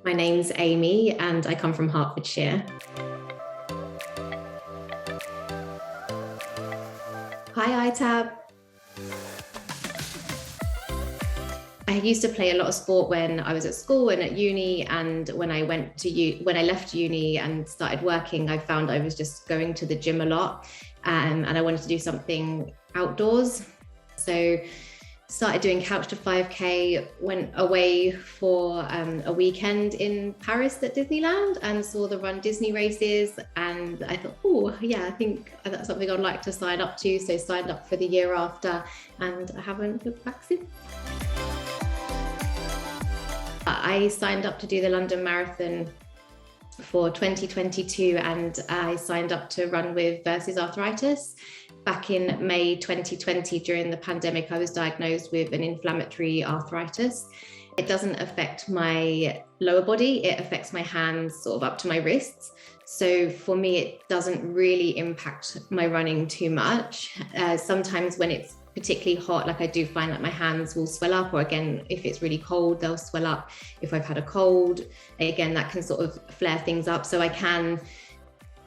My name's Amy and I come from Hertfordshire. Hi, iTAB. I used to play a lot of sport when I was at school and at uni, and when I left uni and started working, I found I was just going to the gym a lot, and I wanted to do something outdoors. So started doing couch to 5K, went away for a weekend in Paris at Disneyland and saw the runDisney races, and I thought, oh yeah, I think that's something I'd like to sign up to. So signed up for the year after, and I haven't looked back since. I signed up to do the London Marathon for 2022, and I signed up to run with versus arthritis. Back in May 2020, during the pandemic, I was diagnosed with an inflammatory arthritis. It doesn't affect my lower body, it affects my hands sort of up to my wrists. So for me, it doesn't really impact my running too much. Sometimes when it's particularly hot, like I do find that my hands will swell up, or again, if it's really cold, they'll swell up. If I've had a cold, again, that can sort of flare things up. So I can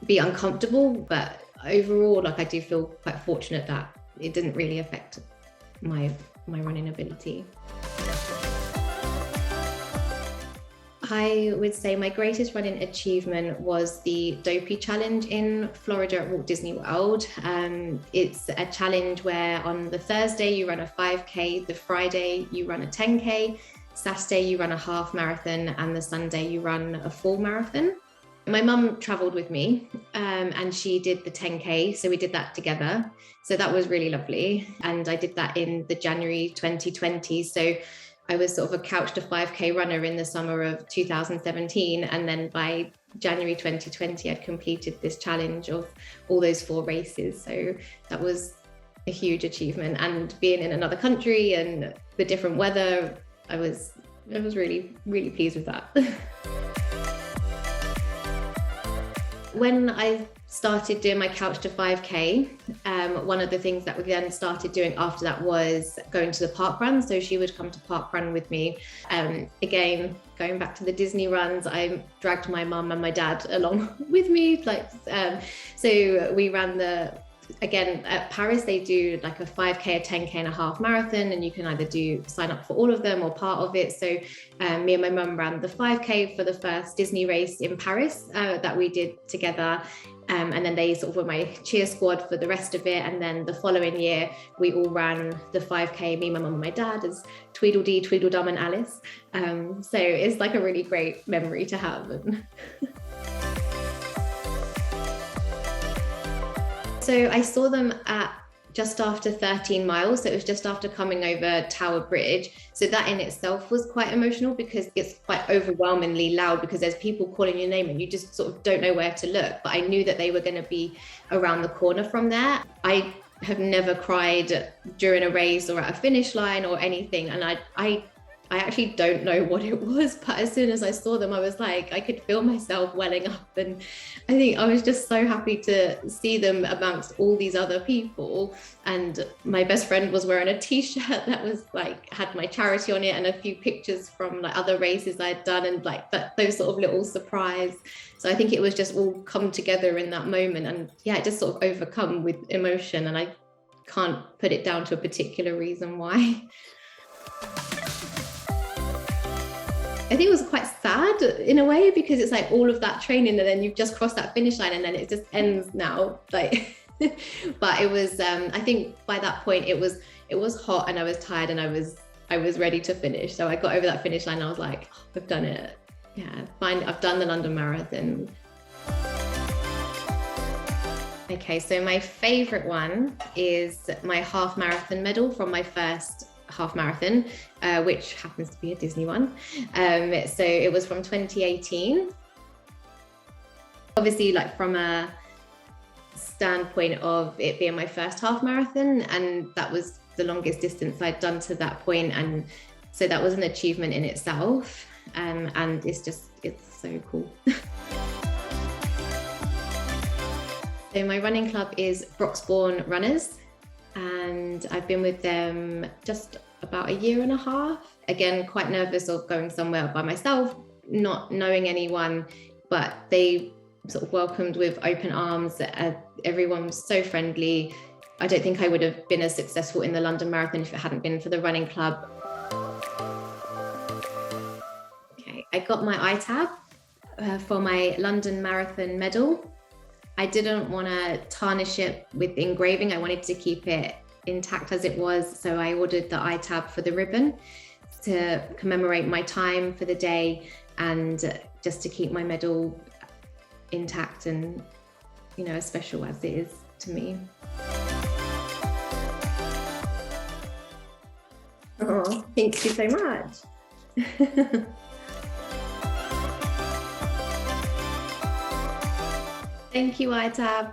be uncomfortable, but overall, like I do feel quite fortunate that it didn't really affect my running ability. I would say my greatest running achievement was the Dopey challenge in Florida at Walt Disney World. It's a challenge where on the Thursday you run a 5K, the Friday you run a 10K, Saturday you run a half marathon, and the Sunday you run a full marathon. My mum traveled with me and she did the 10K, so we did that together. So that was really lovely. And I did that in the January 2020. So I was sort of a couch to 5K runner in the summer of 2017. And then by January 2020, I'd completed this challenge of all those 4 races. So that was a huge achievement. And being in another country and the different weather, I was really, really pleased with that. When I started doing my couch to 5K, one of the things that we then started doing after that was going to the park run. So she would come to park run with me. Again, going back to the Disney runs, I dragged my mum and my dad along with me. So we ran again, at Paris, they do like a 5K, a 10K and a half marathon, and you can either sign up for all of them or part of it. So me and my mum ran the 5K for the first Disney race in Paris that we did together. And then they sort of were my cheer squad for the rest of it. And then the following year, we all ran the 5K, me, my mum and my dad, as Tweedledee, Tweedledum and Alice. So it's like a really great memory to have. So I saw them at just after 13 miles. So it was just after coming over Tower Bridge. So that in itself was quite emotional because it's quite overwhelmingly loud because there's people calling your name and you just sort of don't know where to look. But I knew that they were going to be around the corner from there. I have never cried during a race or at a finish line or anything. And I actually don't know what it was, but as soon as I saw them, I was like, I could feel myself welling up. And I think I was just so happy to see them amongst all these other people. And my best friend was wearing a t-shirt that was like, had my charity on it and a few pictures from like other races I'd done, and like those sort of little surprise. So I think it was just all come together in that moment. And yeah, it just sort of overcome with emotion. And I can't put it down to a particular reason why. I think it was quite sad in a way because it's like all of that training and then you've just crossed that finish line and then it just ends now. Like, but it was, I think by that point it was hot and I was tired and I was ready to finish. So I got over that finish line and I was like, oh, I've done it. Yeah, fine. I've done the London Marathon. Okay, so my favorite one is my half marathon medal from my first half marathon, which happens to be a Disney one. So it was from 2018. Obviously, like from a standpoint of it being my first half marathon, and that was the longest distance I'd done to that point, and so that was an achievement in itself. And it's so cool. So my running club is Broxbourne Runners, and I've been with them just about a year and a half. Again, quite nervous of going somewhere by myself, not knowing anyone, but they sort of welcomed with open arms. Everyone was so friendly. I don't think I would have been as successful in the London Marathon if it hadn't been for the running club. Okay, I got my iTAB for my London Marathon medal. I didn't want to tarnish it with engraving. I wanted to keep it intact as it was. So I ordered the iTAB for the ribbon to commemorate my time for the day and just to keep my medal intact and, you know, as special as it is to me. Oh, thank you so much. Thank you, iTAB.